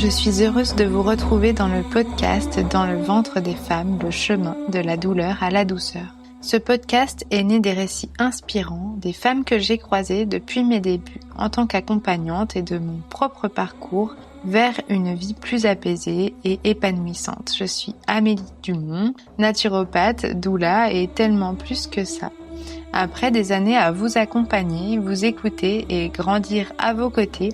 je suis heureuse de vous retrouver dans le podcast Dans le ventre des femmes, le chemin de la douleur à la douceur. Ce podcast est né des récits inspirants des femmes que j'ai croisées depuis mes débuts en tant qu'accompagnante et de mon propre parcours vers une vie plus apaisée et épanouissante. Je suis Amélie Dumont, naturopathe, doula et tellement plus que ça. Après des années à vous accompagner, vous écouter et grandir à vos côtés,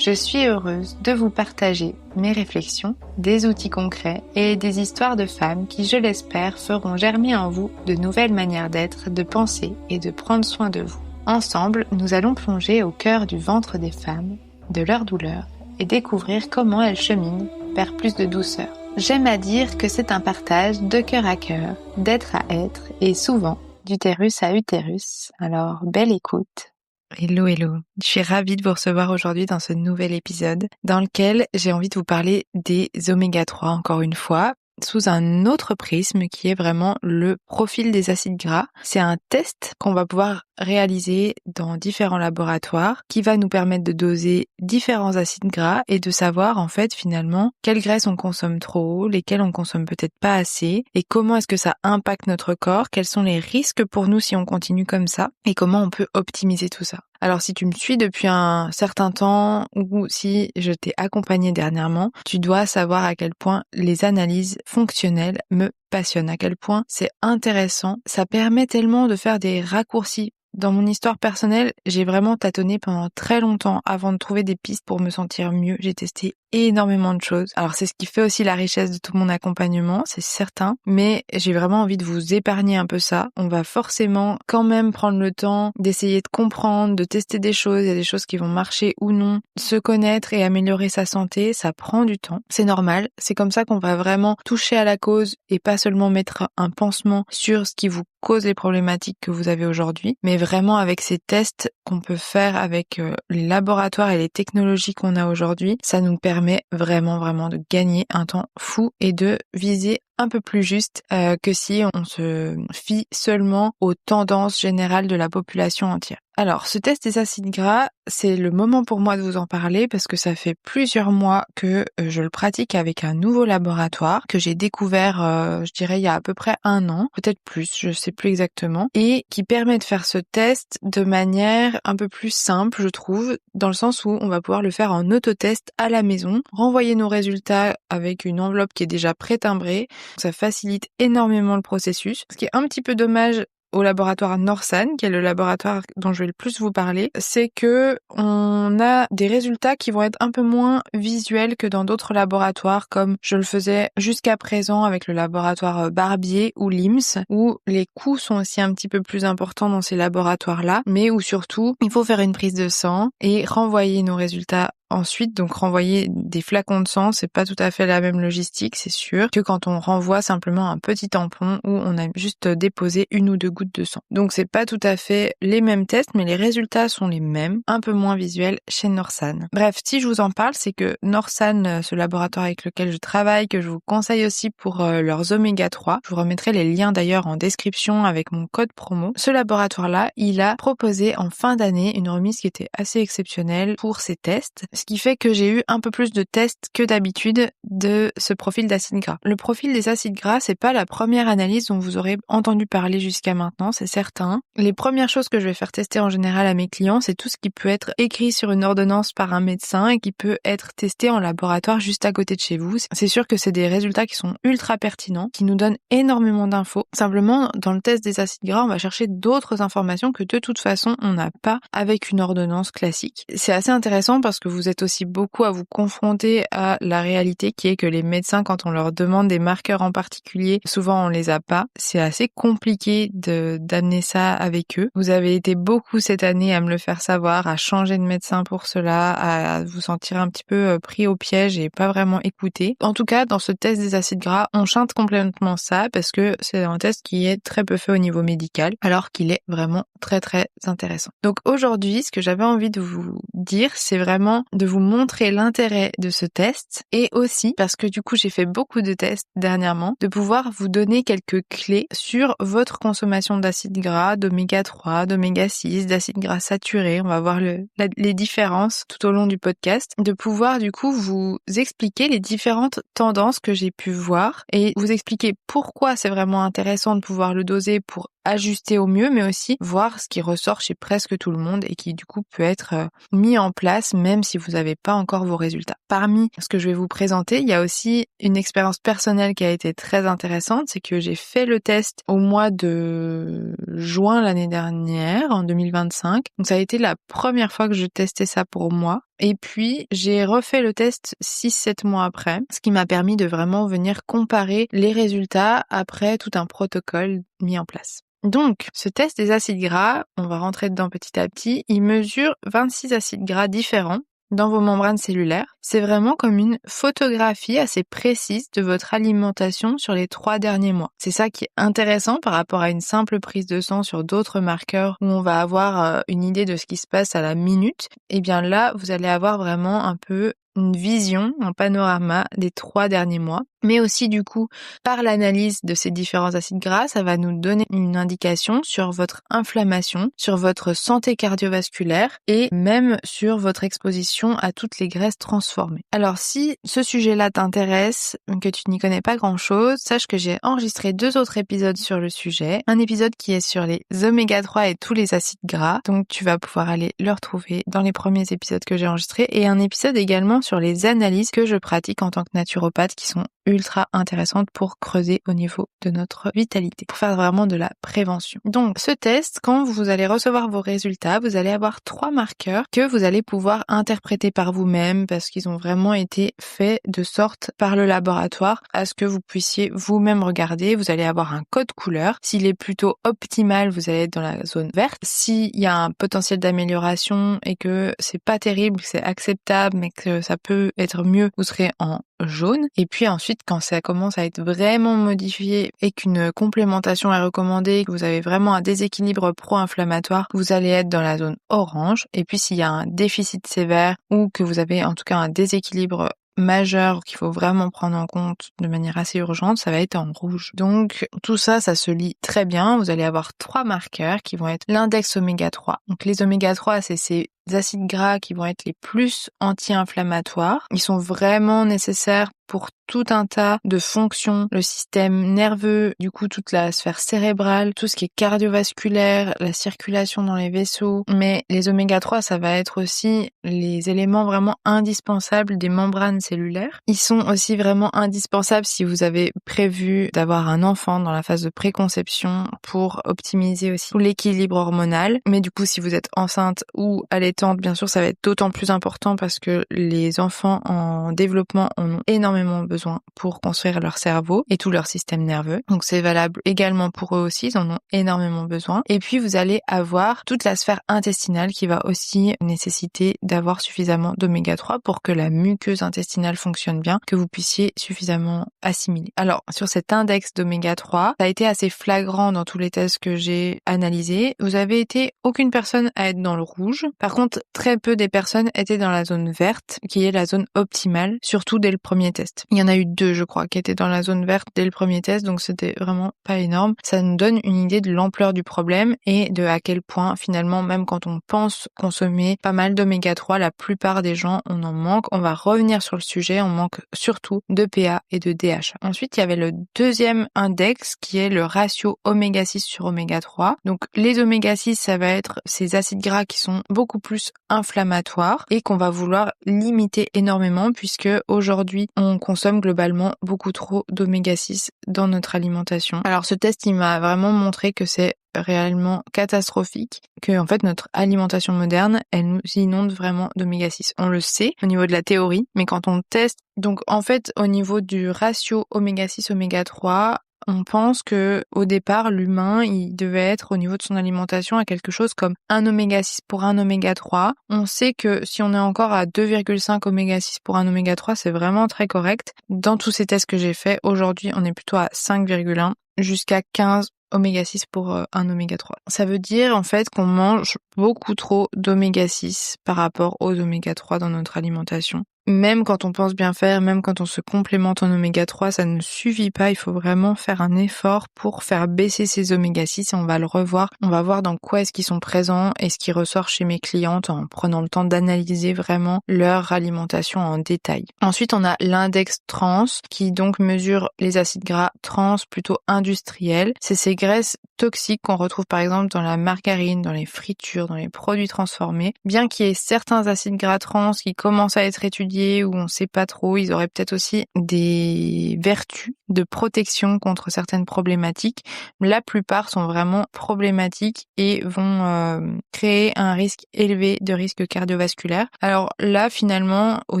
je suis heureuse de vous partager mes réflexions, des outils concrets et des histoires de femmes qui, je l'espère, feront germer en vous de nouvelles manières d'être, de penser et de prendre soin de vous. Ensemble, nous allons plonger au cœur du ventre des femmes, de leur douleur et découvrir comment elles cheminent vers plus de douceur. J'aime à dire que c'est un partage de cœur à cœur, d'être à être et souvent d'utérus à utérus. Alors, belle écoute. Hello, je suis ravie de vous recevoir aujourd'hui dans ce nouvel épisode dans lequel j'ai envie de vous parler des oméga 3 encore une fois, sous un autre prisme qui est vraiment le profil des acides gras. C'est un test qu'on va pouvoir réaliser dans différents laboratoires qui va nous permettre de doser différents acides gras et de savoir en fait finalement quelles graisses on consomme trop, lesquelles on consomme peut-être pas assez et comment est-ce que ça impacte notre corps, quels sont les risques pour nous si on continue comme ça et comment on peut optimiser tout ça. Alors si tu me suis depuis un certain temps ou si je t'ai accompagné dernièrement, tu dois savoir à quel point les analyses fonctionnelles me passionnent, à quel point c'est intéressant. Ça permet tellement de faire des raccourcis. Dans mon histoire personnelle, j'ai vraiment tâtonné pendant très longtemps avant de trouver des pistes pour me sentir mieux. J'ai testé énormément de choses. Alors c'est ce qui fait aussi la richesse de tout mon accompagnement, c'est certain, mais j'ai vraiment envie de vous épargner un peu ça. On va forcément quand même prendre le temps d'essayer de comprendre, de tester des choses, il y a des choses qui vont marcher ou non. Se connaître et améliorer sa santé, ça prend du temps. C'est normal, c'est comme ça qu'on va vraiment toucher à la cause et pas seulement mettre un pansement sur ce qui vous cause les problématiques que vous avez aujourd'hui, mais vraiment avec ces tests qu'on peut faire avec les laboratoires et les technologies qu'on a aujourd'hui, ça nous permet vraiment de gagner un temps fou et de viser un peu plus juste que si on se fie seulement aux tendances générales de la population entière. Alors, ce test des acides gras, c'est le moment pour moi de vous en parler parce que ça fait plusieurs mois que je le pratique avec un nouveau laboratoire que j'ai découvert, je dirais, il y a à peu près 1 an, peut-être plus, je sais plus exactement, et qui permet de faire ce test de manière un peu plus simple, je trouve, dans le sens où on va pouvoir le faire en autotest à la maison, renvoyer nos résultats avec une enveloppe qui est déjà pré-timbrée. Ça facilite énormément le processus. Ce qui est un petit peu dommage au laboratoire Norsan, qui est le laboratoire dont je vais le plus vous parler, c'est que on a des résultats qui vont être un peu moins visuels que dans d'autres laboratoires, comme je le faisais jusqu'à présent avec le laboratoire Barbier ou LIMS, où les coûts sont aussi un petit peu plus importants dans ces laboratoires-là, mais où surtout, il faut faire une prise de sang et renvoyer nos résultats ensuite, donc renvoyer des flacons de sang, c'est pas tout à fait la même logistique, c'est sûr, que quand on renvoie simplement un petit tampon où on a juste déposé 1 ou 2 gouttes de sang. Donc c'est pas tout à fait les mêmes tests, mais les résultats sont les mêmes, un peu moins visuels chez Norsan. Bref, si je vous en parle, c'est que Norsan, ce laboratoire avec lequel je travaille, que je vous conseille aussi pour leurs oméga 3, je vous remettrai les liens d'ailleurs en description avec mon code promo. Ce laboratoire-là, il a proposé en fin d'année une remise qui était assez exceptionnelle pour ces tests. Ce qui fait que j'ai eu un peu plus de tests que d'habitude de ce profil d'acides gras. Le profil des acides gras, c'est pas la première analyse dont vous aurez entendu parler jusqu'à maintenant, c'est certain. Les premières choses que je vais faire tester en général à mes clients, c'est tout ce qui peut être écrit sur une ordonnance par un médecin et qui peut être testé en laboratoire juste à côté de chez vous. C'est sûr que c'est des résultats qui sont ultra pertinents, qui nous donnent énormément d'infos. Simplement, dans le test des acides gras, on va chercher d'autres informations que de toute façon, on n'a pas avec une ordonnance classique. C'est assez intéressant parce que vous êtes aussi beaucoup à vous confronter à la réalité qui est que les médecins, quand on leur demande des marqueurs en particulier, souvent on les a pas. C'est assez compliqué d'amener ça avec eux. Vous avez été beaucoup cette année à me le faire savoir, à changer de médecin pour cela, à vous sentir un petit peu pris au piège et pas vraiment écouté. En tout cas, dans ce test des acides gras, on chante complètement ça parce que c'est un test qui est très peu fait au niveau médical, alors qu'il est vraiment très intéressant. Donc aujourd'hui, ce que j'avais envie de vous dire, c'est vraiment de vous montrer l'intérêt de ce test et aussi, parce que du coup j'ai fait beaucoup de tests dernièrement, de pouvoir vous donner quelques clés sur votre consommation d'acides gras, d'oméga 3, d'oméga 6, d'acides gras saturés. On va voir les différences tout au long du podcast, de pouvoir du coup vous expliquer les différentes tendances que j'ai pu voir et vous expliquer pourquoi c'est vraiment intéressant de pouvoir le doser pour ajuster au mieux, mais aussi voir ce qui ressort chez presque tout le monde et qui du coup peut être mis en place même si vous n'avez pas encore vos résultats. Parmi ce que je vais vous présenter, il y a aussi une expérience personnelle qui a été très intéressante, c'est que j'ai fait le test au mois de juin l'année dernière, en 2025. Donc ça a été la première fois que je testais ça pour moi. Et puis, j'ai refait le test 6-7 mois après, ce qui m'a permis de vraiment venir comparer les résultats après tout un protocole mis en place. Donc, ce test des acides gras, on va rentrer dedans petit à petit, il mesure 26 acides gras différents dans vos membranes cellulaires. C'est vraiment comme une photographie assez précise de votre alimentation sur les 3 derniers mois. C'est ça qui est intéressant par rapport à une simple prise de sang sur d'autres marqueurs où on va avoir une idée de ce qui se passe à la minute. Et bien là, vous allez avoir vraiment un peu une vision, un panorama des 3 derniers mois. Mais aussi du coup, par l'analyse de ces différents acides gras, ça va nous donner une indication sur votre inflammation, sur votre santé cardiovasculaire et même sur votre exposition à toutes les graisses transformées. Alors si ce sujet-là t'intéresse, que tu n'y connais pas grand-chose, sache que j'ai enregistré 2 autres épisodes sur le sujet. Un épisode qui est sur les oméga 3 et tous les acides gras, donc tu vas pouvoir aller le retrouver dans les premiers épisodes que j'ai enregistrés, et un épisode également sur les analyses que je pratique en tant que naturopathe qui sont ultra intéressante pour creuser au niveau de notre vitalité, pour faire vraiment de la prévention. Donc ce test, quand vous allez recevoir vos résultats, vous allez avoir 3 marqueurs que vous allez pouvoir interpréter par vous-même parce qu'ils ont vraiment été faits de sorte par le laboratoire à ce que vous puissiez vous-même regarder. Vous allez avoir un code couleur. S'il est plutôt optimal, vous allez être dans la zone verte. S'il y a un potentiel d'amélioration et que c'est pas terrible, que c'est acceptable, mais que ça peut être mieux, vous serez en jaune. Et puis ensuite, quand ça commence à être vraiment modifié et qu'une complémentation est recommandée, que vous avez vraiment un déséquilibre pro-inflammatoire, vous allez être dans la zone orange. Et puis s'il y a un déficit sévère ou que vous avez en tout cas un déséquilibre majeur qu'il faut vraiment prendre en compte de manière assez urgente, ça va être en rouge. Donc tout ça, ça se lit très bien. Vous allez avoir 3 marqueurs qui vont être l'index oméga 3. Donc les oméga 3, c'est ces acides gras qui vont être les plus anti-inflammatoires. Ils sont vraiment nécessaires pour tout un tas de fonctions, le système nerveux, du coup toute la sphère cérébrale, tout ce qui est cardiovasculaire, la circulation dans les vaisseaux. Mais les oméga 3, ça va être aussi les éléments vraiment indispensables des membranes cellulaires. Ils sont aussi vraiment indispensables si vous avez prévu d'avoir un enfant dans la phase de préconception pour optimiser aussi l'équilibre hormonal. Mais du coup, si vous êtes enceinte ou allaitante, bien sûr, ça va être d'autant plus important parce que les enfants en développement en ont énormément besoin pour construire leur cerveau et tout leur système nerveux. Donc c'est valable également pour eux aussi, ils en ont énormément besoin. Et puis vous allez avoir toute la sphère intestinale qui va aussi nécessiter d'avoir suffisamment d'oméga 3 pour que la muqueuse intestinale fonctionne bien, que vous puissiez suffisamment assimiler. Alors sur cet index d'oméga 3, ça a été assez flagrant dans tous les tests que j'ai analysés. Vous avez été aucune personne à être dans le rouge. Par contre, très peu des personnes étaient dans la zone verte, qui est la zone optimale, surtout dès le premier test. Il y en a eu 2, je crois, qui étaient dans la zone verte dès le premier test, donc c'était vraiment pas énorme. Ça nous donne une idée de l'ampleur du problème et de à quel point, finalement, même quand on pense consommer pas mal d'oméga 3, la plupart des gens, on en manque. On va revenir sur le sujet, on manque surtout de PA et de DHA. Ensuite, il y avait le deuxième index qui est le ratio oméga 6 sur oméga 3. Donc, les oméga 6, ça va être ces acides gras qui sont beaucoup plus inflammatoires et qu'on va vouloir limiter énormément puisque aujourd'hui, on consomme globalement beaucoup trop d'oméga 6 dans notre alimentation. Alors ce test, il m'a vraiment montré que c'est réellement catastrophique, que en fait notre alimentation moderne, elle nous inonde vraiment d'oméga 6. On le sait au niveau de la théorie, mais quand on teste, donc en fait au niveau du ratio oméga 6 oméga 3, on pense que au départ, l'humain, il devait être au niveau de son alimentation à quelque chose comme 1 oméga 6 pour 1 oméga 3. On sait que si on est encore à 2,5 oméga 6 pour 1 oméga 3, c'est vraiment très correct. Dans tous ces tests que j'ai faits, aujourd'hui, on est plutôt à 5,1 jusqu'à 15 oméga 6 pour un oméga 3. Ça veut dire en fait qu'on mange beaucoup trop d'oméga 6 par rapport aux oméga 3 dans notre alimentation. Même quand on pense bien faire, même quand on se complémente en oméga 3, ça ne suffit pas. Il faut vraiment faire un effort pour faire baisser ces oméga 6 et on va le revoir. On va voir dans quoi est-ce qu'ils sont présents et ce qui ressort chez mes clientes en prenant le temps d'analyser vraiment leur alimentation en détail. Ensuite, on a l'index trans qui donc mesure les acides gras trans plutôt industriels. C'est ces graisses toxiques qu'on retrouve par exemple dans la margarine, dans les fritures, dans les produits transformés. Bien qu'il y ait certains acides gras trans qui commencent à être étudiés où on sait pas trop, ils auraient peut-être aussi des vertus de protection contre certaines problématiques. La plupart sont vraiment problématiques et vont créer un risque élevé de risque cardiovasculaire. Alors là, finalement, au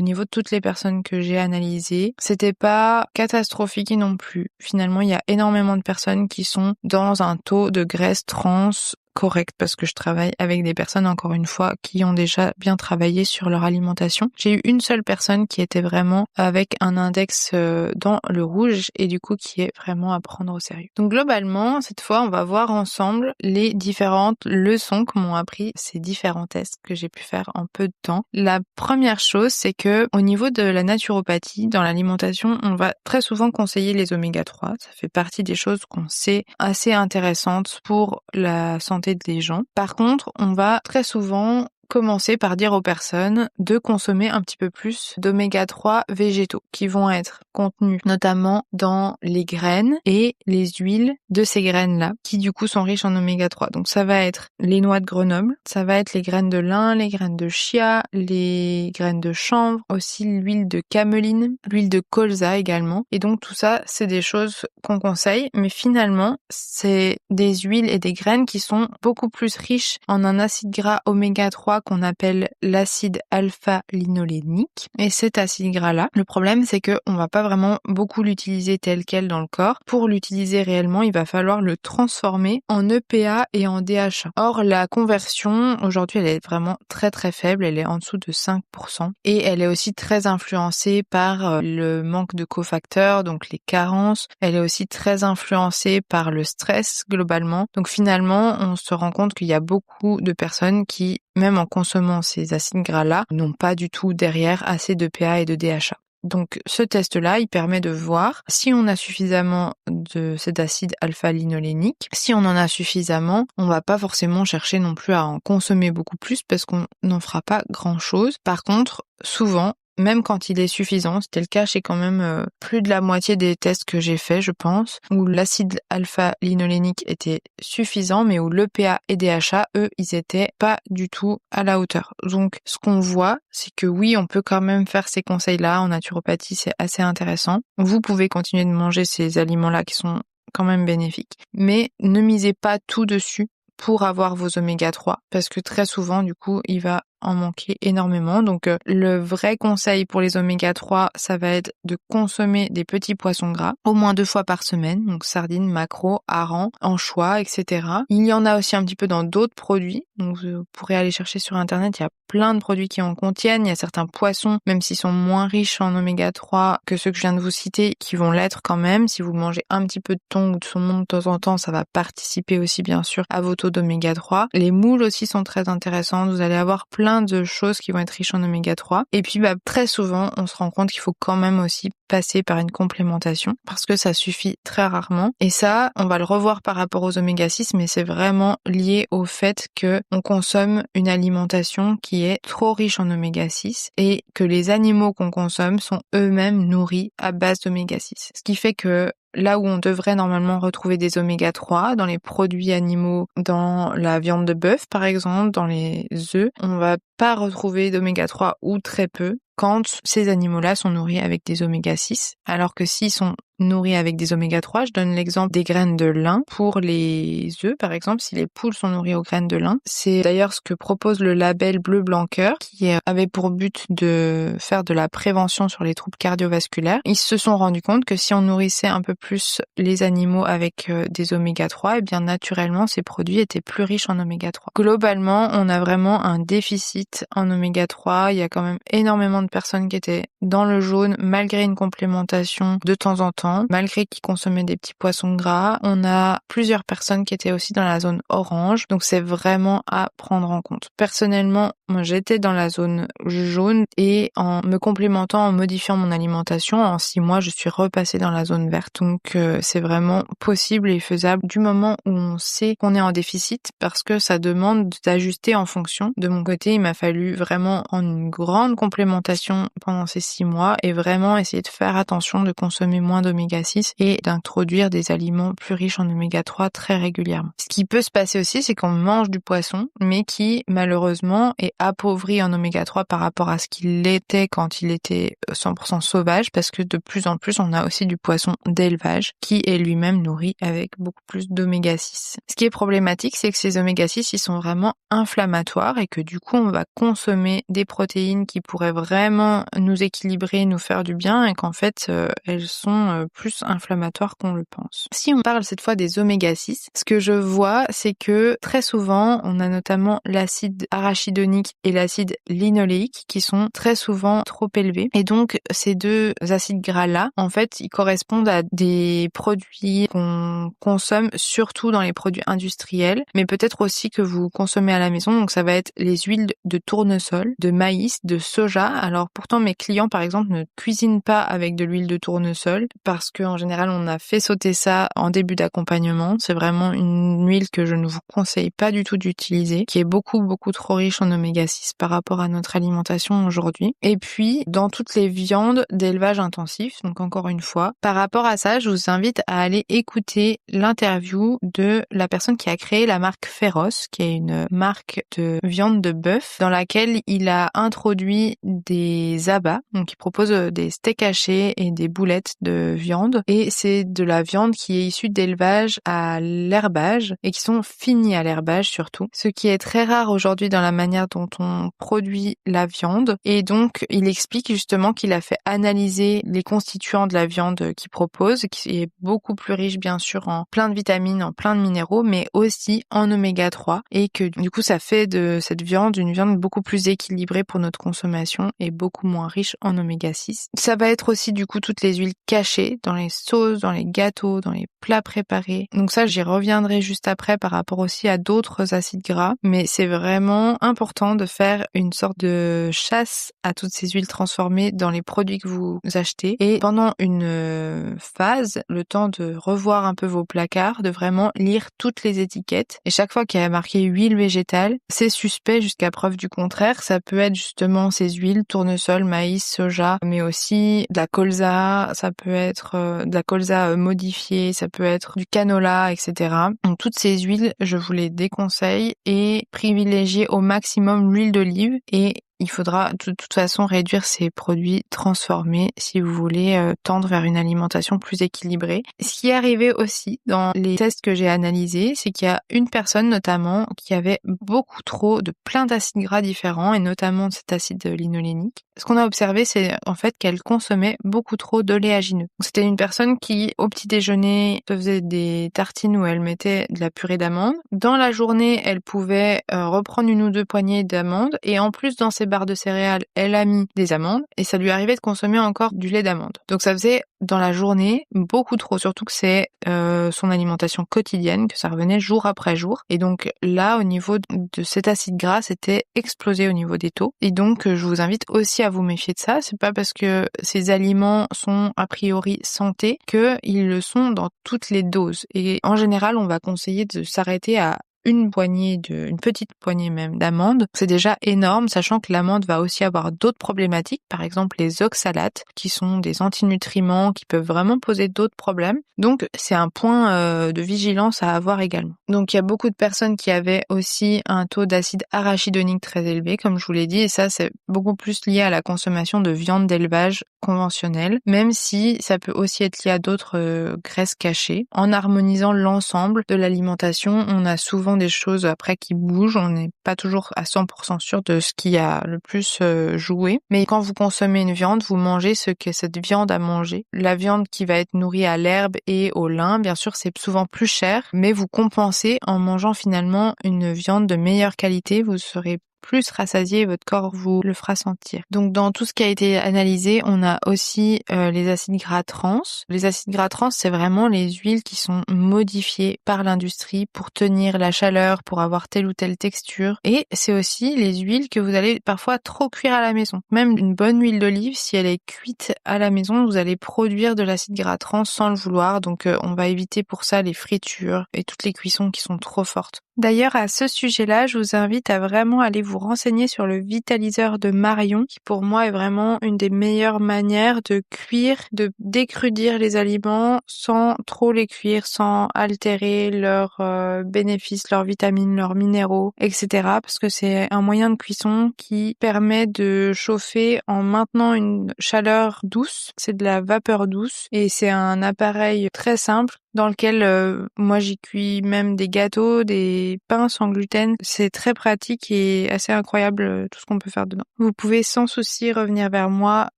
niveau de toutes les personnes que j'ai analysées, c'était pas catastrophique non plus. Finalement, il y a énormément de personnes qui sont dans un taux de graisse trans correct parce que je travaille avec des personnes, encore une fois, qui ont déjà bien travaillé sur leur alimentation. J'ai eu une seule personne qui était vraiment avec un index dans le rouge et du coup qui est vraiment à prendre au sérieux. Donc globalement, cette fois, on va voir ensemble les différentes leçons que m'ont appris ces différents tests que j'ai pu faire en peu de temps. La première chose, c'est que au niveau de la naturopathie, dans l'alimentation, on va très souvent conseiller les oméga 3. Ça fait partie des choses qu'on sait assez intéressantes pour la santé des gens. Par contre, on va très souvent commencer par dire aux personnes de consommer un petit peu plus d'oméga 3 végétaux qui vont être contenus notamment dans les graines et les huiles de ces graines-là qui du coup sont riches en oméga 3. Donc ça va être les noix de Grenoble, ça va être les graines de lin, les graines de chia, les graines de chanvre, aussi l'huile de cameline, l'huile de colza également. Et donc tout ça, c'est des choses qu'on conseille, mais finalement, c'est des huiles et des graines qui sont beaucoup plus riches en un acide gras oméga 3 qu'on appelle l'acide alpha-linolénique. Et cet acide gras-là, le problème c'est que on va pas vraiment beaucoup l'utiliser tel quel dans le corps. Pour l'utiliser réellement, il va falloir le transformer en EPA et en DHA. Or, la conversion, aujourd'hui, elle est vraiment très très faible, elle est en dessous de 5%. Et elle est aussi très influencée par le manque de cofacteurs, donc les carences. Elle est aussi très influencée par le stress globalement. Donc finalement, on se rend compte qu'il y a beaucoup de personnes qui, même en consommant ces acides gras-là, n'ont pas du tout derrière assez de d'EPA et de DHA. Donc ce test-là, il permet de voir si on a suffisamment de cet acide alpha-linolénique. Si on en a suffisamment, on va pas forcément chercher non plus à en consommer beaucoup plus parce qu'on n'en fera pas grand-chose. Par contre, souvent, même quand il est suffisant, c'était le cas chez quand même plus de la moitié des tests que j'ai fait, je pense, où l'acide alpha-linolénique était suffisant, mais où l'EPA et DHA, eux, ils étaient pas du tout à la hauteur. Donc, ce qu'on voit, c'est que oui, on peut quand même faire ces conseils-là. En naturopathie, c'est assez intéressant. Vous pouvez continuer de manger ces aliments-là qui sont quand même bénéfiques, mais ne misez pas tout dessus pour avoir vos oméga 3 parce que très souvent du coup il va en manquer énormément. Donc le vrai conseil pour les oméga 3, ça va être de consommer des petits poissons gras au moins 2 fois par semaine, donc sardines, maquereaux, harengs, anchois, etc. Il y en a aussi un petit peu dans d'autres produits, donc vous pourrez aller chercher sur internet, il y a plein de produits qui en contiennent, il y a certains poissons, même s'ils sont moins riches en oméga 3 que ceux que je viens de vous citer, qui vont l'être quand même. Si vous mangez un petit peu de thon ou de saumon de temps en temps, ça va participer aussi bien sûr à vos taux d'oméga 3. Les moules aussi sont très intéressantes, vous allez avoir plein de choses qui vont être riches en oméga 3. Et puis très souvent, on se rend compte qu'il faut quand même aussi passer par une complémentation parce que ça suffit très rarement. Et ça, on va le revoir par rapport aux oméga 6, mais c'est vraiment lié au fait que on consomme une alimentation qui est trop riche en oméga 6 et que les animaux qu'on consomme sont eux-mêmes nourris à base d'oméga 6. Ce qui fait que là où on devrait normalement retrouver des oméga 3, dans les produits animaux, dans la viande de bœuf par exemple, dans les œufs, on va pas retrouver d'oméga 3 ou très peu quand ces animaux-là sont nourris avec des oméga 6, alors que s'ils sont nourris avec des oméga 3, je donne l'exemple des graines de lin. Pour les œufs, par exemple, si les poules sont nourries aux graines de lin, c'est d'ailleurs ce que propose le label Bleu Blanc Cœur, qui avait pour but de faire de la prévention sur les troubles cardiovasculaires. Ils se sont rendus compte que si on nourrissait un peu plus les animaux avec des oméga 3, eh bien naturellement, ces produits étaient plus riches en oméga 3. Globalement, on a vraiment un déficit en oméga 3. Il y a quand même énormément de de personnes qui étaient dans le jaune malgré une complémentation de temps en temps, malgré qu'ils consommaient des petits poissons gras. On a plusieurs personnes qui étaient aussi dans la zone orange, donc c'est vraiment à prendre en compte. Personnellement, moi j'étais dans la zone jaune et en me complémentant, en modifiant mon alimentation, en 6 mois je suis repassée dans la zone verte. Donc c'est vraiment possible et faisable du moment où on sait qu'on est en déficit, parce que ça demande d'ajuster en fonction. De mon côté, il m'a fallu vraiment en une grande complémentation pendant ces 6 mois et vraiment essayer de faire attention de consommer moins d'oméga 6 et d'introduire des aliments plus riches en oméga 3 très régulièrement. Ce qui peut se passer aussi, c'est qu'on mange du poisson, mais qui malheureusement est appauvri en oméga 3 par rapport à ce qu'il était quand il était 100% sauvage, parce que de plus en plus on a aussi du poisson d'élevage qui est lui-même nourri avec beaucoup plus d'oméga 6. Ce qui est problématique, c'est que ces oméga 6 ils sont vraiment inflammatoires et que du coup on va consommer des protéines qui pourraient vraiment nous équilibrer, nous faire du bien, et qu'en fait elles sont plus inflammatoires qu'on le pense. Si on parle cette fois des oméga 6, ce que je vois, c'est que très souvent on a notamment l'acide arachidonique et l'acide linoléique qui sont très souvent trop élevés, et donc ces deux acides gras là en fait ils correspondent à des produits qu'on consomme surtout dans les produits industriels, mais peut-être aussi que vous consommez à la maison. Donc ça va être les huiles de tournesol, de maïs, de soja. Alors pourtant mes clients par exemple ne cuisinent pas avec de l'huile de tournesol parce qu'en général on a fait sauter ça en début d'accompagnement. C'est vraiment une huile que je ne vous conseille pas du tout d'utiliser, qui est beaucoup trop riche en oméga 6 par rapport à notre alimentation aujourd'hui. Et puis dans toutes les viandes d'élevage intensif, donc encore une fois, par rapport à ça, je vous invite à aller écouter l'interview de la personne qui a créé la marque Féroce, qui est une marque de viande de bœuf, dans laquelle il a introduit des abats, donc il propose des steaks hachés et des boulettes de viande, et c'est de la viande qui est issue d'élevage à l'herbage, et qui sont finis à l'herbage surtout, ce qui est très rare aujourd'hui dans la manière dont on produit la viande. Et donc il explique justement qu'il a fait analyser les constituants de la viande qu'il propose, qui est beaucoup plus riche bien sûr en plein de vitamines, en plein de minéraux, mais aussi en oméga 3, et que du coup ça fait de cette viande une viande beaucoup plus équilibrée pour notre consommation et beaucoup moins riche en oméga 6. Ça va être aussi du coup toutes les huiles cachées dans les sauces, dans les gâteaux, dans les plats préparés. Donc ça j'y reviendrai juste après par rapport aussi à d'autres acides gras, mais c'est vraiment important de faire une sorte de chasse à toutes ces huiles transformées dans les produits que vous achetez, et pendant une phase, le temps de revoir un peu vos placards, de vraiment lire toutes les étiquettes, et chaque fois qu'il y a marqué huile végétale, c'est suspect jusqu'à preuve du contraire. Ça peut être justement ces huiles, tournesol, maïs, soja, mais aussi de la colza, ça peut être de la colza modifiée, ça peut être du canola, etc. Donc toutes ces huiles, je vous les déconseille, et privilégiez au maximum l'huile d'olive, et il faudra de toute façon réduire ces produits transformés si vous voulez tendre vers une alimentation plus équilibrée. Ce qui est arrivé aussi dans les tests que j'ai analysés, c'est qu'il y a une personne notamment qui avait beaucoup trop de plein d'acides gras différents, et notamment de cet acide linolénique. Ce qu'on a observé, c'est en fait qu'elle consommait beaucoup trop d'oléagineux. C'était une personne qui, au petit déjeuner, faisait des tartines où elle mettait de la purée d'amandes. Dans la journée, elle pouvait reprendre une ou deux poignées d'amandes, et en plus dans ses barres de céréales, elle a mis des amandes, et ça lui arrivait de consommer encore du lait d'amande. Donc ça faisait dans la journée beaucoup trop, surtout que c'est son alimentation quotidienne, que ça revenait jour après jour. Et donc là, au niveau de cet acide gras, c'était explosé au niveau des taux. Et donc je vous invite aussi à vous méfier de ça. C'est pas parce que ces aliments sont a priori santé qu'ils le sont dans toutes les doses. Et en général, on va conseiller de s'arrêter à une petite poignée même d'amandes. C'est déjà énorme, sachant que l'amande va aussi avoir d'autres problématiques, par exemple les oxalates, qui sont des antinutriments qui peuvent vraiment poser d'autres problèmes. Donc c'est un point de vigilance à avoir également. Donc il y a beaucoup de personnes qui avaient aussi un taux d'acide arachidonique très élevé, comme je vous l'ai dit, et ça c'est beaucoup plus lié à la consommation de viande d'élevage conventionnelle, même si ça peut aussi être lié à d'autres graisses cachées. En harmonisant l'ensemble de l'alimentation, on a souvent des choses après qui bougent, on n'est pas toujours à 100% sûr de ce qui a le plus joué. Mais quand vous consommez une viande, vous mangez ce que cette viande a mangé. La viande qui va être nourrie à l'herbe et au lin, bien sûr, c'est souvent plus cher, mais vous compensez en mangeant finalement une viande de meilleure qualité. Vous serez plus rassasié, votre corps vous le fera sentir. Donc dans tout ce qui a été analysé, on a aussi les acides gras trans. Les acides gras trans, c'est vraiment les huiles qui sont modifiées par l'industrie pour tenir la chaleur, pour avoir telle ou telle texture. Et c'est aussi les huiles que vous allez parfois trop cuire à la maison. Même une bonne huile d'olive, si elle est cuite à la maison, vous allez produire de l'acide gras trans sans le vouloir. Donc on va éviter pour ça les fritures et toutes les cuissons qui sont trop fortes. D'ailleurs, à ce sujet-là, je vous invite à vraiment aller vous renseigner sur le vitaliseur de Marion, qui pour moi est vraiment une des meilleures manières de cuire, de décrudir les aliments sans trop les cuire, sans altérer leurs bénéfices, leurs vitamines, leurs minéraux, etc. Parce que c'est un moyen de cuisson qui permet de chauffer en maintenant une chaleur douce. C'est de la vapeur douce et c'est un appareil très simple dans lequel moi j'y cuis même des gâteaux, des pains sans gluten. C'est très pratique et assez incroyable tout ce qu'on peut faire dedans. Vous pouvez sans souci revenir vers moi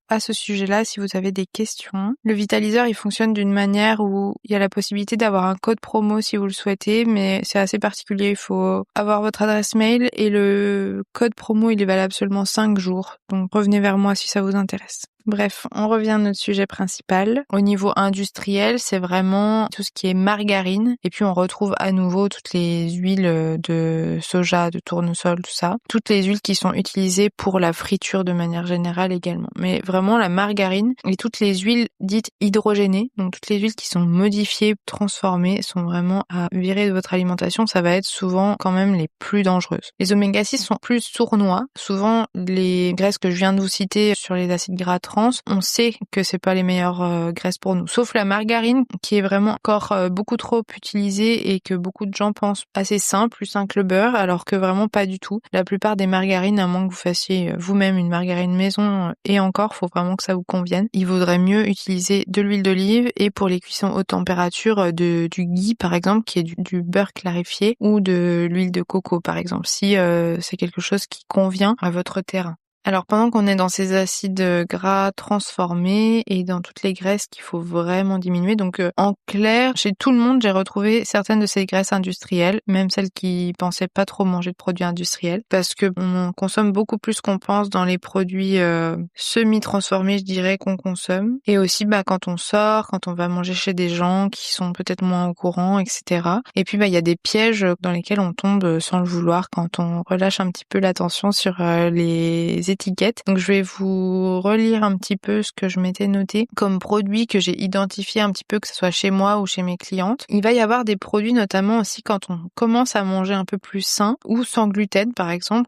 à ce sujet-là si vous avez des questions. Le vitaliseur, il fonctionne d'une manière où il y a la possibilité d'avoir un code promo si vous le souhaitez, mais c'est assez particulier. Il faut avoir votre adresse mail et le code promo, il est valable seulement 5 jours. Donc revenez vers moi si ça vous intéresse. Bref, on revient à notre sujet principal. Au niveau industriel, c'est vraiment tout ce qui est margarine. Et puis on retrouve à nouveau toutes les huiles de soja, de tournesol, tout ça. Toutes les huiles qui sont utilisées pour la friture de manière générale également. Mais vraiment la margarine et toutes les huiles dites hydrogénées, donc toutes les huiles qui sont modifiées, transformées, sont vraiment à virer de votre alimentation. Ça va être souvent quand même les plus dangereuses. Les oméga 6 sont plus sournois. Souvent, les graisses que je viens de vous citer sur les acides gras trans, on sait que c'est pas les meilleures graisses pour nous. Sauf la margarine, qui est vraiment encore beaucoup trop utilisée et que beaucoup de gens pensent assez sain, plus sain que le beurre, alors que vraiment pas du tout. La plupart des margarines, à moins que vous fassiez vous-même une margarine maison, et encore, faut vraiment que ça vous convienne. Il vaudrait mieux utiliser de l'huile d'olive et pour les cuissons haute température, du ghee par exemple, qui est du beurre clarifié, ou de l'huile de coco par exemple, si c'est quelque chose qui convient à votre terrain. Alors pendant qu'on est dans ces acides gras transformés et dans toutes les graisses qu'il faut vraiment diminuer, donc en clair, chez tout le monde, j'ai retrouvé certaines de ces graisses industrielles, même celles qui pensaient pas trop manger de produits industriels, parce que on en consomme beaucoup plus qu'on pense dans les produits semi-transformés, je dirais, qu'on consomme. Et aussi quand on sort, quand on va manger chez des gens qui sont peut-être moins au courant, etc. Et puis il y a des pièges dans lesquels on tombe sans le vouloir quand on relâche un petit peu l'attention sur les étiquettes. Donc je vais vous relire un petit peu ce que je m'étais noté comme produits que j'ai identifié un petit peu, que ce soit chez moi ou chez mes clientes. Il va y avoir des produits notamment aussi quand on commence à manger un peu plus sain ou sans gluten par exemple,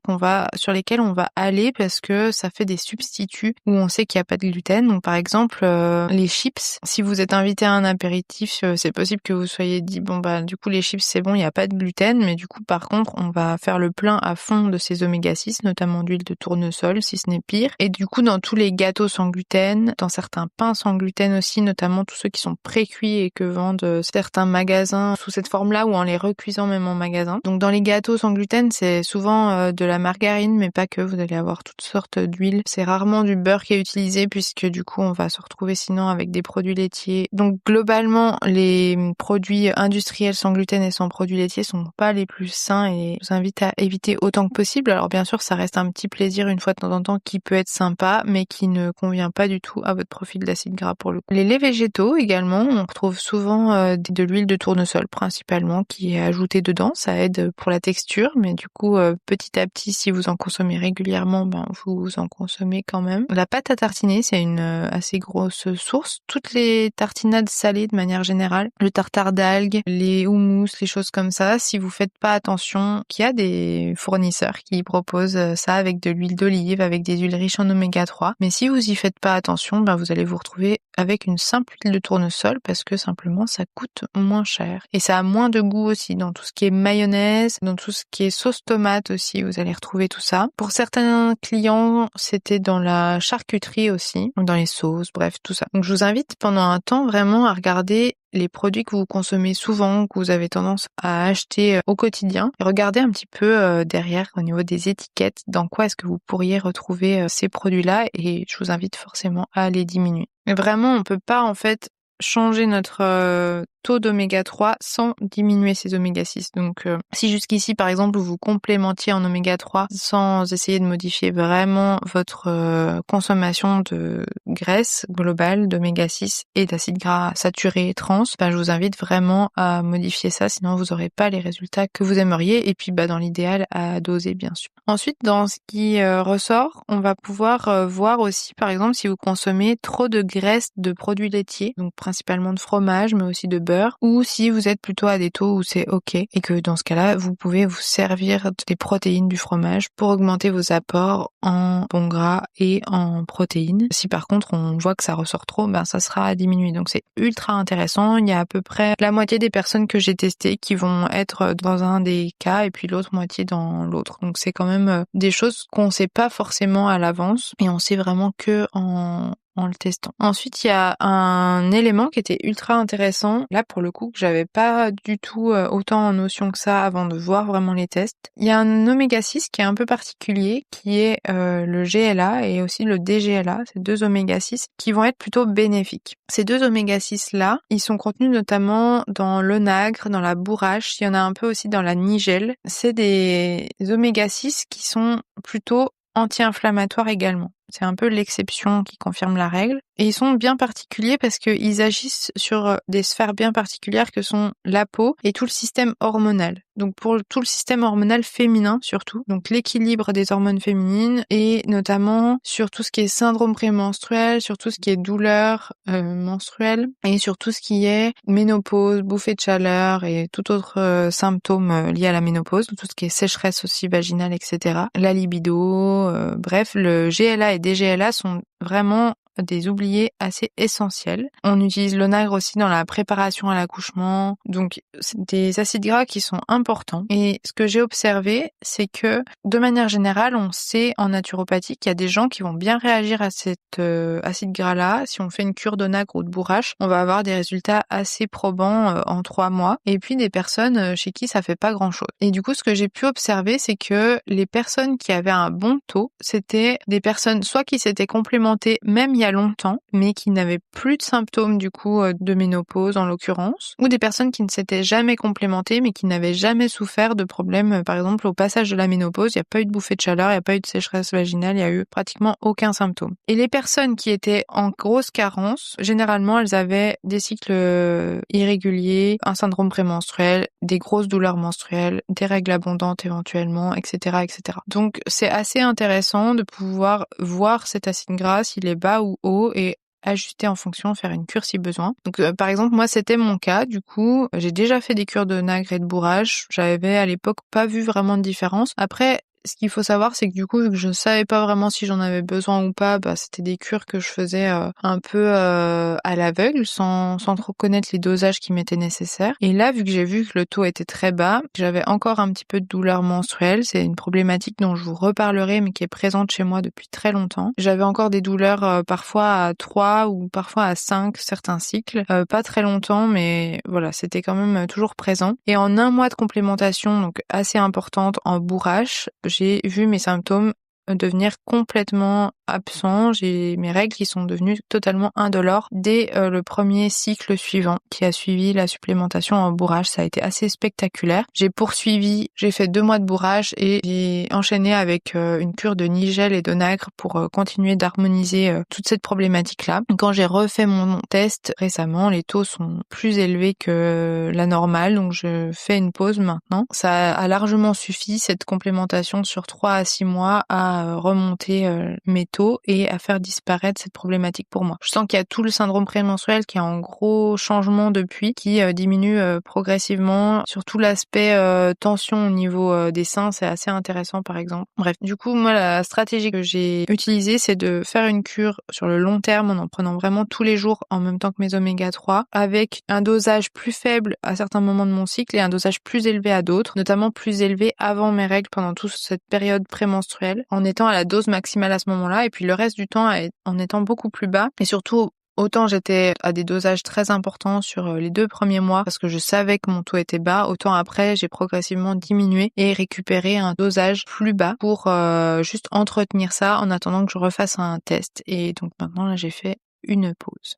sur lesquels on va aller parce que ça fait des substituts où on sait qu'il n'y a pas de gluten. Donc par exemple les chips, si vous êtes invité à un apéritif, c'est possible que vous soyez dit du coup les chips c'est bon, il n'y a pas de gluten, mais du coup par contre on va faire le plein à fond de ces oméga 6, notamment d'huile de tournesol si ce n'est pire. Et du coup, dans tous les gâteaux sans gluten, dans certains pains sans gluten aussi, notamment tous ceux qui sont pré-cuits et que vendent certains magasins sous cette forme-là ou en les recuisant même en magasin. Donc dans les gâteaux sans gluten, c'est souvent de la margarine, mais pas que. Vous allez avoir toutes sortes d'huiles. C'est rarement du beurre qui est utilisé puisque du coup, on va se retrouver sinon avec des produits laitiers. Donc globalement, les produits industriels sans gluten et sans produits laitiers sont pas les plus sains et je vous invite à éviter autant que possible. Alors bien sûr, ça reste un petit plaisir une fois de temps en temps qui peut être sympa, mais qui ne convient pas du tout à votre profil d'acide gras pour le coup. Les laits végétaux également, on retrouve souvent de l'huile de tournesol principalement qui est ajoutée dedans. Ça aide pour la texture, mais du coup petit à petit, si vous en consommez régulièrement, vous en consommez quand même. La pâte à tartiner, c'est une assez grosse source. Toutes les tartinades salées de manière générale, le tartare d'algues, les houmous, les choses comme ça, si vous faites pas attention, qu'il y a des fournisseurs qui proposent ça avec de l'huile d'olive, avec des huiles riches en oméga 3. Mais si vous y faites pas attention, vous allez vous retrouver avec une simple huile de tournesol parce que simplement ça coûte moins cher. Et ça a moins de goût aussi dans tout ce qui est mayonnaise, dans tout ce qui est sauce tomate aussi, vous allez retrouver tout ça. Pour certains clients, c'était dans la charcuterie aussi, dans les sauces, bref, tout ça. Donc je vous invite pendant un temps vraiment à regarder les produits que vous consommez souvent, que vous avez tendance à acheter au quotidien. Et regardez un petit peu derrière au niveau des étiquettes, dans quoi est-ce que vous pourriez retrouver ces produits-là et je vous invite forcément à les diminuer. Mais vraiment, on peut pas en fait changer notre taux d'oméga 3 sans diminuer ces oméga 6. Donc si jusqu'ici par exemple vous complémentiez en oméga 3 sans essayer de modifier vraiment votre consommation de graisse globale, d'oméga 6 et d'acides gras saturés trans, je vous invite vraiment à modifier ça, sinon vous n'aurez pas les résultats que vous aimeriez, et puis dans l'idéal à doser bien sûr. Ensuite, dans ce qui ressort, on va pouvoir voir aussi par exemple si vous consommez trop de graisse de produits laitiers, donc principalement de fromage mais aussi de beurre, ou si vous êtes plutôt à des taux où c'est ok, et que dans ce cas-là vous pouvez vous servir des protéines du fromage pour augmenter vos apports en bons gras et en protéines. Si par contre on voit que ça ressort trop, ça sera à diminuer. Donc c'est ultra intéressant. Il y a à peu près la moitié des personnes que j'ai testées qui vont être dans un des cas et puis l'autre moitié dans l'autre. Donc c'est quand même des choses qu'on sait pas forcément à l'avance et on sait vraiment que en le testant. Ensuite, il y a un élément qui était ultra intéressant, là pour le coup que j'avais pas du tout autant en notion que ça avant de voir vraiment les tests. Il y a un oméga 6 qui est un peu particulier, qui est le GLA et aussi le DGLA, ces deux oméga 6 qui vont être plutôt bénéfiques. Ces deux oméga 6 là, ils sont contenus notamment dans l'onagre, dans la bourrache, il y en a un peu aussi dans la nigelle. C'est des oméga 6 qui sont plutôt anti-inflammatoires également. C'est un peu l'exception qui confirme la règle. Et ils sont bien particuliers parce qu'ils agissent sur des sphères bien particulières que sont la peau et tout le système hormonal. Donc pour tout le système hormonal féminin surtout, donc l'équilibre des hormones féminines et notamment sur tout ce qui est syndrome prémenstruel, sur tout ce qui est douleur menstruelle et sur tout ce qui est ménopause, bouffée de chaleur et tout autre symptôme lié à la ménopause, tout ce qui est sécheresse aussi vaginale, etc. La libido, bref, le GLA et DGLA sont vraiment des oubliés assez essentiels. On utilise l'onagre aussi dans la préparation à l'accouchement, donc c'est des acides gras qui sont importants. Et ce que j'ai observé, c'est que de manière générale, on sait en naturopathie qu'il y a des gens qui vont bien réagir à cet acide gras-là. Si on fait une cure d'onagre ou de bourrache, on va avoir des résultats assez probants en 3 mois. Et puis des personnes chez qui ça fait pas grand-chose. Et du coup, ce que j'ai pu observer, c'est que les personnes qui avaient un bon taux, c'était des personnes soit qui s'étaient complémentées même il y a longtemps, mais qui n'avaient plus de symptômes du coup de ménopause en l'occurrence, ou des personnes qui ne s'étaient jamais complémentées, mais qui n'avaient jamais souffert de problèmes, par exemple au passage de la ménopause, il n'y a pas eu de bouffée de chaleur, il n'y a pas eu de sécheresse vaginale, il n'y a eu pratiquement aucun symptôme. Et les personnes qui étaient en grosse carence, généralement elles avaient des cycles irréguliers, un syndrome prémenstruel, des grosses douleurs menstruelles, des règles abondantes éventuellement, etc., etc. Donc c'est assez intéressant de pouvoir voir cet acide gras s'il est bas ou haut et ajuster en fonction, faire une cure si besoin. Donc par exemple, moi c'était mon cas, du coup, j'ai déjà fait des cures de nagre et de bourrage, j'avais à l'époque pas vu vraiment de différence. Après, ce qu'il faut savoir, c'est que du coup, vu que je savais pas vraiment si j'en avais besoin ou pas, c'était des cures que je faisais un peu à l'aveugle, sans trop connaître les dosages qui m'étaient nécessaires. Et là, vu que j'ai vu que le taux était très bas, j'avais encore un petit peu de douleur menstruelle. C'est une problématique dont je vous reparlerai, mais qui est présente chez moi depuis très longtemps. J'avais encore des douleurs parfois à 3 ou parfois à 5 certains cycles. Pas très longtemps, mais voilà, c'était quand même toujours présent. Et en 1 mois de complémentation, donc assez importante en bourrache, j'ai vu mes symptômes devenir complètement absents. J'ai mes règles qui sont devenues totalement indolores dès le premier cycle suivant qui a suivi la supplémentation en bourrage. Ça a été assez spectaculaire. J'ai poursuivi, j'ai fait 2 mois de bourrage et j'ai enchaîné avec une cure de nigel et d'onagre pour continuer d'harmoniser toute cette problématique-là. Quand j'ai refait mon test récemment, les taux sont plus élevés que la normale, donc je fais une pause maintenant. Ça a largement suffi, cette complémentation sur 3 à 6 mois, à remonter mes taux et à faire disparaître cette problématique pour moi. Je sens qu'il y a tout le syndrome prémenstruel qui est en gros changement depuis, qui diminue progressivement. Sur tout l'aspect tension au niveau des seins, c'est assez intéressant par exemple. Bref, du coup, moi la stratégie que j'ai utilisée, c'est de faire une cure sur le long terme en prenant vraiment tous les jours en même temps que mes oméga 3, avec un dosage plus faible à certains moments de mon cycle et un dosage plus élevé à d'autres, notamment plus élevé avant mes règles pendant toute cette période prémenstruelle, en étant à la dose maximale à ce moment-là, et puis le reste du temps en étant beaucoup plus bas. Et surtout, autant j'étais à des dosages très importants sur les 2 premiers mois parce que je savais que mon taux était bas, autant après j'ai progressivement diminué et récupéré un dosage plus bas pour juste entretenir ça en attendant que je refasse un test. Et donc maintenant là j'ai fait une pause.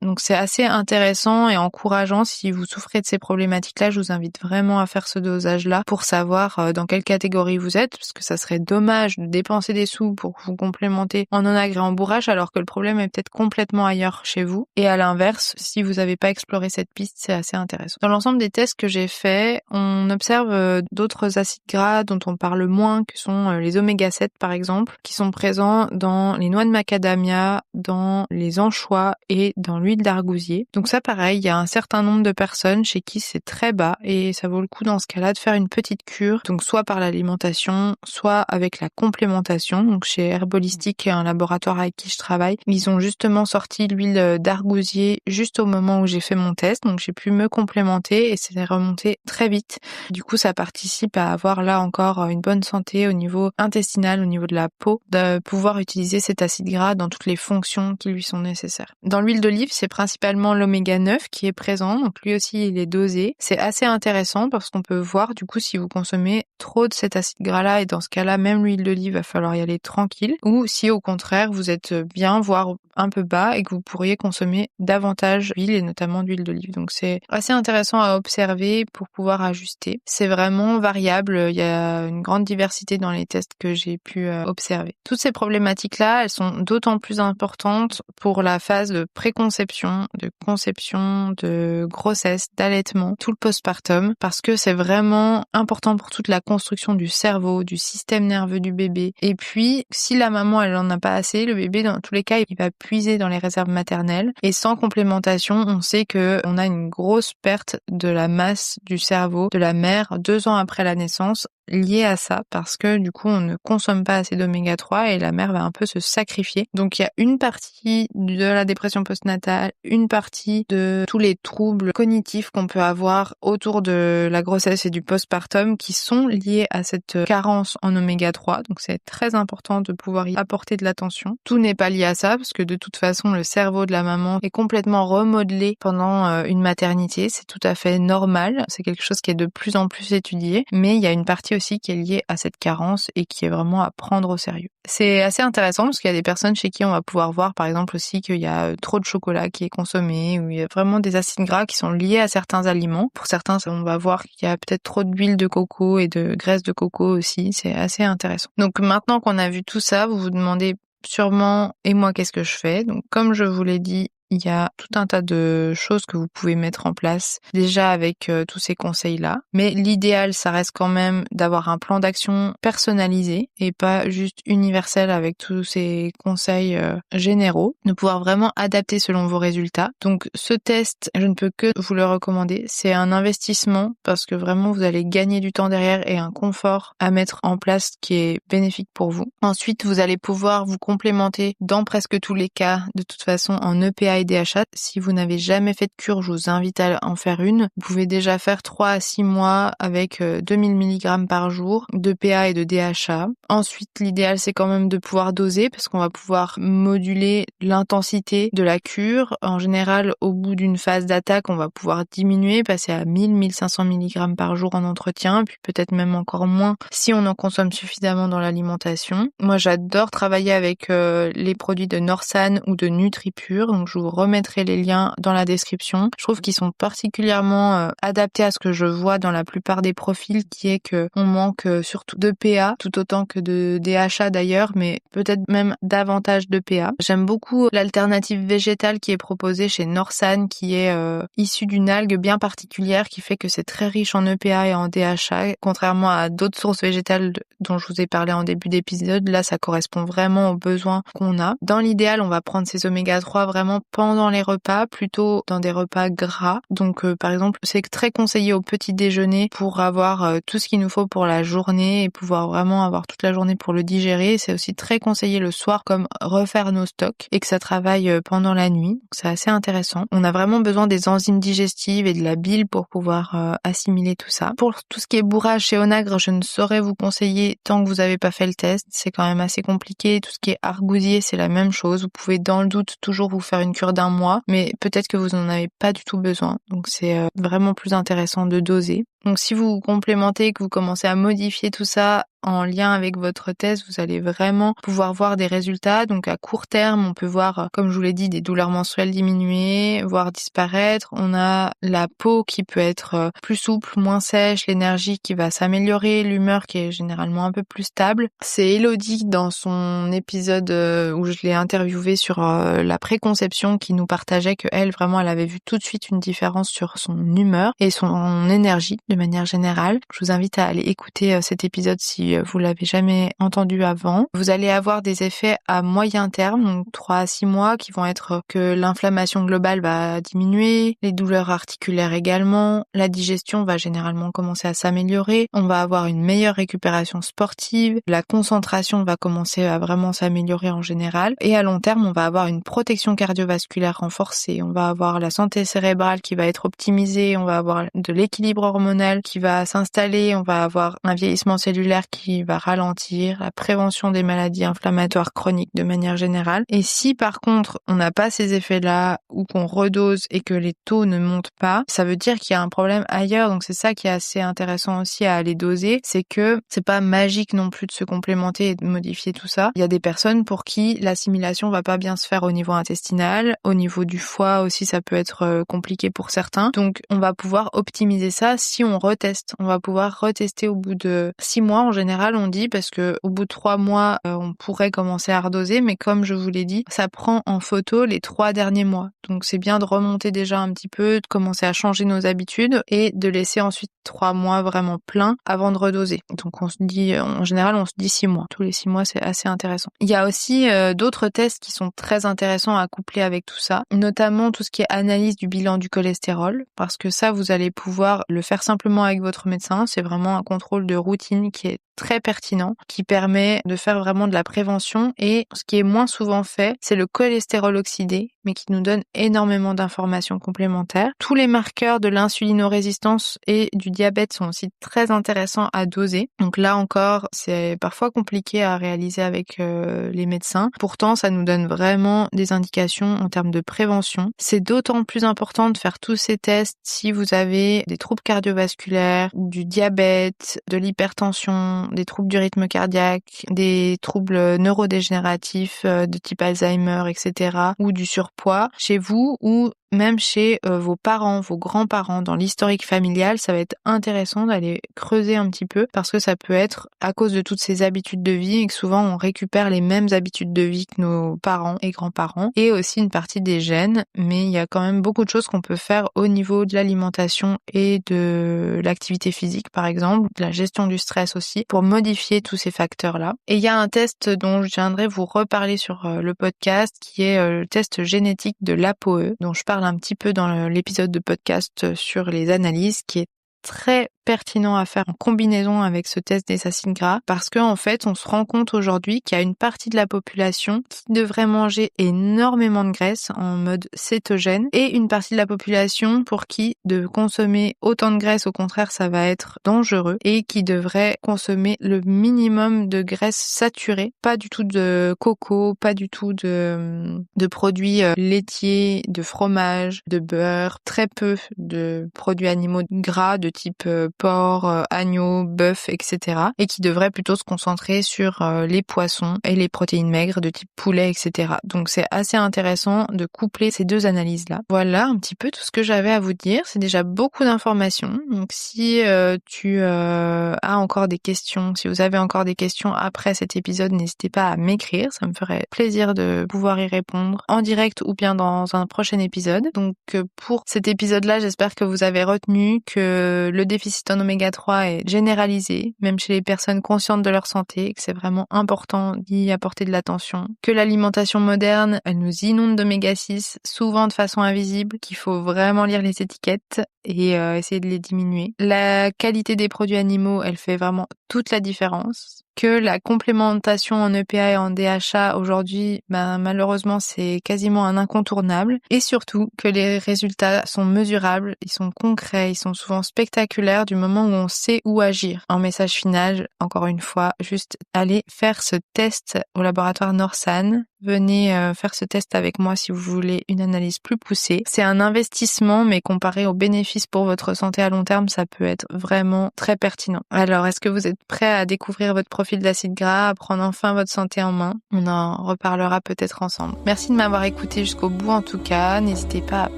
Donc c'est assez intéressant et encourageant. Si vous souffrez de ces problématiques-là, je vous invite vraiment à faire ce dosage-là pour savoir dans quelle catégorie vous êtes, parce que ça serait dommage de dépenser des sous pour vous complémenter en onagré en bourrage alors que le problème est peut-être complètement ailleurs chez vous. Et à l'inverse, si vous n'avez pas exploré cette piste, c'est assez intéressant. Dans l'ensemble des tests que j'ai faits, on observe d'autres acides gras dont on parle moins, que sont les oméga 7 par exemple, qui sont présents dans les noix de macadamia, dans les anchois et dans l'huile d'argousier. Donc ça pareil, il y a un certain nombre de personnes chez qui c'est très bas et ça vaut le coup dans ce cas-là de faire une petite cure, donc soit par l'alimentation, soit avec la complémentation. Donc chez Herbolistic, un laboratoire avec qui je travaille, ils ont justement sorti l'huile d'argousier juste au moment où j'ai fait mon test, donc j'ai pu me complémenter et c'est remonté très vite. Du coup, ça participe à avoir là encore une bonne santé au niveau intestinal, au niveau de la peau, de pouvoir utiliser cet acide gras dans toutes les fonctions qui lui sont nécessaires. Dans l'huile d'olive, c'est principalement l'oméga 9 qui est présent, donc lui aussi il est dosé. C'est assez intéressant parce qu'on peut voir du coup si vous consommez trop de cet acide gras-là, et dans ce cas-là, même l'huile d'olive, va falloir y aller tranquille, ou si au contraire vous êtes bien, voire un peu bas, et que vous pourriez consommer davantage d'huile et notamment d'huile d'olive. Donc c'est assez intéressant à observer pour pouvoir ajuster. C'est vraiment variable, il y a une grande diversité dans les tests que j'ai pu observer. Toutes ces problématiques-là, elles sont d'autant plus importantes pour la phase de préconception, de conception, de grossesse, d'allaitement, tout le postpartum, parce que c'est vraiment important pour toute la construction du cerveau, du système nerveux du bébé. Et puis, si la maman, elle en a pas assez, le bébé, dans tous les cas, il va puiser dans les réserves maternelles. Et sans complémentation, on sait que on a une grosse perte de la masse du cerveau de la mère 2 ans après la naissance, liée à ça, parce que du coup on ne consomme pas assez d'oméga 3 et la mère va un peu se sacrifier. Donc il y a une partie de la dépression postnatale, une partie de tous les troubles cognitifs qu'on peut avoir autour de la grossesse et du postpartum qui sont liés à cette carence en oméga 3. Donc c'est très important de pouvoir y apporter de l'attention. Tout n'est pas lié à ça parce que de toute façon le cerveau de la maman est complètement remodelé pendant une maternité. C'est tout à fait normal. C'est quelque chose qui est de plus en plus étudié, mais il y a une partie aussi qui est liée à cette carence et qui est vraiment à prendre au sérieux. C'est assez intéressant parce qu'il y a des personnes chez qui on va pouvoir voir par exemple aussi qu'il y a trop de chocolat qui est consommé, ou il y a vraiment des acides gras qui sont liés à certains aliments. Pour certains, on va voir qu'il y a peut-être trop d'huile de coco et de graisse de coco aussi. C'est assez intéressant. Donc maintenant qu'on a vu tout ça, vous vous demandez sûrement, et moi qu'est-ce que je fais? Donc comme je vous l'ai dit, il y a tout un tas de choses que vous pouvez mettre en place déjà avec tous ces conseils-là. Mais l'idéal, ça reste quand même d'avoir un plan d'action personnalisé et pas juste universel avec tous ces conseils généraux, de pouvoir vraiment adapter selon vos résultats. Donc ce test, je ne peux que vous le recommander. C'est un investissement parce que vraiment vous allez gagner du temps derrière et un confort à mettre en place qui est bénéfique pour vous. Ensuite, vous allez pouvoir vous complémenter dans presque tous les cas, de toute façon en EPA et DHA. Si vous n'avez jamais fait de cure, je vous invite à en faire une. Vous pouvez déjà faire 3 à 6 mois avec 2000 mg par jour d'EPA et de DHA. Ensuite, l'idéal, c'est quand même de pouvoir doser parce qu'on va pouvoir moduler l'intensité de la cure. En général, au bout d'une phase d'attaque, on va pouvoir diminuer, passer à 1000-1500 mg par jour en entretien, puis peut-être même encore moins si on en consomme suffisamment dans l'alimentation. Moi, j'adore travailler avec les produits de Norsan ou de NutriPure, donc je vous remettrai les liens dans la description. Je trouve qu'ils sont particulièrement adaptés à ce que je vois dans la plupart des profils, qui est que on manque surtout d'EPA, tout autant que de DHA d'ailleurs, mais peut-être même davantage d'EPA. J'aime beaucoup l'alternative végétale qui est proposée chez Norsan, qui est issue d'une algue bien particulière qui fait que c'est très riche en EPA et en DHA, contrairement à d'autres sources végétales dont je vous ai parlé en début d'épisode. Là, ça correspond vraiment aux besoins qu'on a. Dans l'idéal, on va prendre ces oméga 3 vraiment pendant les repas, plutôt dans des repas gras. Donc par exemple, c'est très conseillé au petit déjeuner pour avoir tout ce qu'il nous faut pour la journée et pouvoir vraiment avoir toute la journée pour le digérer. C'est aussi très conseillé le soir, comme refaire nos stocks et que ça travaille pendant la nuit. Donc, c'est assez intéressant. On a vraiment besoin des enzymes digestives et de la bile pour pouvoir assimiler tout ça. Pour tout ce qui est bourrage chez Onagre, je ne saurais vous conseiller tant que vous n'avez pas fait le test. C'est quand même assez compliqué. Tout ce qui est argousier, c'est la même chose. Vous pouvez dans le doute toujours vous faire une cure d'1 mois, mais peut-être que vous n'en avez pas du tout besoin. Donc c'est vraiment plus intéressant de doser. Donc si vous complémentez, que vous commencez à modifier tout ça en lien avec votre test, vous allez vraiment pouvoir voir des résultats. Donc à court terme, on peut voir, comme je vous l'ai dit, des douleurs menstruelles diminuer, voire disparaître. On a la peau qui peut être plus souple, moins sèche, l'énergie qui va s'améliorer, l'humeur qui est généralement un peu plus stable. C'est Elodie dans son épisode où je l'ai interviewée sur la préconception qui nous partageait que elle avait vu tout de suite une différence sur son humeur et son énergie de manière générale. Je vous invite à aller écouter cet épisode si vous l'avez jamais entendu avant. Vous allez avoir des effets à moyen terme, donc 3 à 6 mois, qui vont être que l'inflammation globale va diminuer, les douleurs articulaires également, la digestion va généralement commencer à s'améliorer, on va avoir une meilleure récupération sportive, la concentration va commencer à vraiment s'améliorer en général, et à long terme, on va avoir une protection cardiovasculaire renforcée, on va avoir la santé cérébrale qui va être optimisée, on va avoir de l'équilibre hormonal qui va s'installer, on va avoir un vieillissement cellulaire qui va ralentir, la prévention des maladies inflammatoires chroniques de manière générale. Et si par contre on n'a pas ces effets-là ou qu'on redose et que les taux ne montent pas, ça veut dire qu'il y a un problème ailleurs. Donc c'est ça qui est assez intéressant aussi à aller doser, c'est que c'est pas magique non plus de se complémenter et de modifier tout ça. Il y a des personnes pour qui l'assimilation va pas bien se faire au niveau intestinal, au niveau du foie aussi ça peut être compliqué pour certains. Donc on va pouvoir optimiser ça si on reteste. On va pouvoir retester au bout de 6 mois en général on dit, parce que au bout de 3 mois on pourrait commencer à redoser, mais comme je vous l'ai dit, ça prend en photo les 3 derniers mois. Donc c'est bien de remonter déjà un petit peu, de commencer à changer nos habitudes et de laisser ensuite 3 mois vraiment pleins avant de redoser. Donc on se dit, en général on se dit 6 mois. Tous les 6 mois c'est assez intéressant. Il y a aussi d'autres tests qui sont très intéressants à coupler avec tout ça, notamment tout ce qui est analyse du bilan du cholestérol, parce que ça vous allez pouvoir le faire simplement avec votre médecin. C'est vraiment un contrôle de routine qui est très pertinent, qui permet de faire vraiment de la prévention. Et ce qui est moins souvent fait, c'est le cholestérol oxydé, mais qui nous donne énormément d'informations complémentaires. Tous les marqueurs de l'insulinorésistance et du diabète sont aussi très intéressants à doser. Donc là encore, c'est parfois compliqué à réaliser avec les médecins. Pourtant, ça nous donne vraiment des indications en termes de prévention. C'est d'autant plus important de faire tous ces tests si vous avez des troubles cardiovasculaires, du diabète, de l'hypertension, des troubles du rythme cardiaque, des troubles neurodégénératifs de type Alzheimer, etc. ou du surpoids chez vous ou même chez vos parents, vos grands-parents, dans l'historique familial, ça va être intéressant d'aller creuser un petit peu parce que ça peut être à cause de toutes ces habitudes de vie et que souvent on récupère les mêmes habitudes de vie que nos parents et grands-parents et aussi une partie des gènes, mais il y a quand même beaucoup de choses qu'on peut faire au niveau de l'alimentation et de l'activité physique par exemple, de la gestion du stress aussi, pour modifier tous ces facteurs-là. Et il y a un test dont je viendrai vous reparler sur le podcast qui est le test génétique de l'ApoE, dont je parle un petit peu dans l'épisode de podcast sur les analyses, qui est très pertinent à faire en combinaison avec ce test des acides gras parce qu'en fait on se rend compte aujourd'hui qu'il y a une partie de la population qui devrait manger énormément de graisse en mode cétogène et une partie de la population pour qui de consommer autant de graisse au contraire ça va être dangereux et qui devrait consommer le minimum de graisse saturée, pas du tout de coco, pas du tout de produits laitiers, de fromage, de beurre, très peu de produits animaux gras de type porc, agneau, bœuf, etc. et qui devrait plutôt se concentrer sur les poissons et les protéines maigres de type poulet, etc. Donc c'est assez intéressant de coupler ces deux analyses-là. Voilà un petit peu tout ce que j'avais à vous dire. C'est déjà beaucoup d'informations. Donc si tu as encore des questions, si vous avez encore des questions après cet épisode, n'hésitez pas à m'écrire. Ça me ferait plaisir de pouvoir y répondre en direct ou bien dans un prochain épisode. Donc pour cet épisode-là, j'espère que vous avez retenu que le déficit en oméga 3 est généralisé, même chez les personnes conscientes de leur santé, que c'est vraiment important d'y apporter de l'attention, que l'alimentation moderne, elle nous inonde d'oméga 6, souvent de façon invisible, qu'il faut vraiment lire les étiquettes et essayer de les diminuer. La qualité des produits animaux, elle fait vraiment toute la différence. Que la complémentation en EPA et en DHA aujourd'hui, malheureusement, c'est quasiment un incontournable. Et surtout, que les résultats sont mesurables, ils sont concrets, ils sont souvent spectaculaires du moment où on sait où agir. En message final, encore une fois, juste aller faire ce test au laboratoire Norsan venez faire ce test avec moi si vous voulez une analyse plus poussée. C'est un investissement, mais comparé aux bénéfices pour votre santé à long terme, ça peut être vraiment très pertinent. Alors, est-ce que vous êtes prêts à découvrir votre profil d'acide gras, à prendre enfin votre santé en main? On en reparlera peut-être ensemble. Merci de m'avoir écouté jusqu'au bout en tout cas. N'hésitez pas à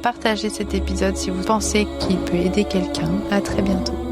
partager cet épisode si vous pensez qu'il peut aider quelqu'un. À très bientôt.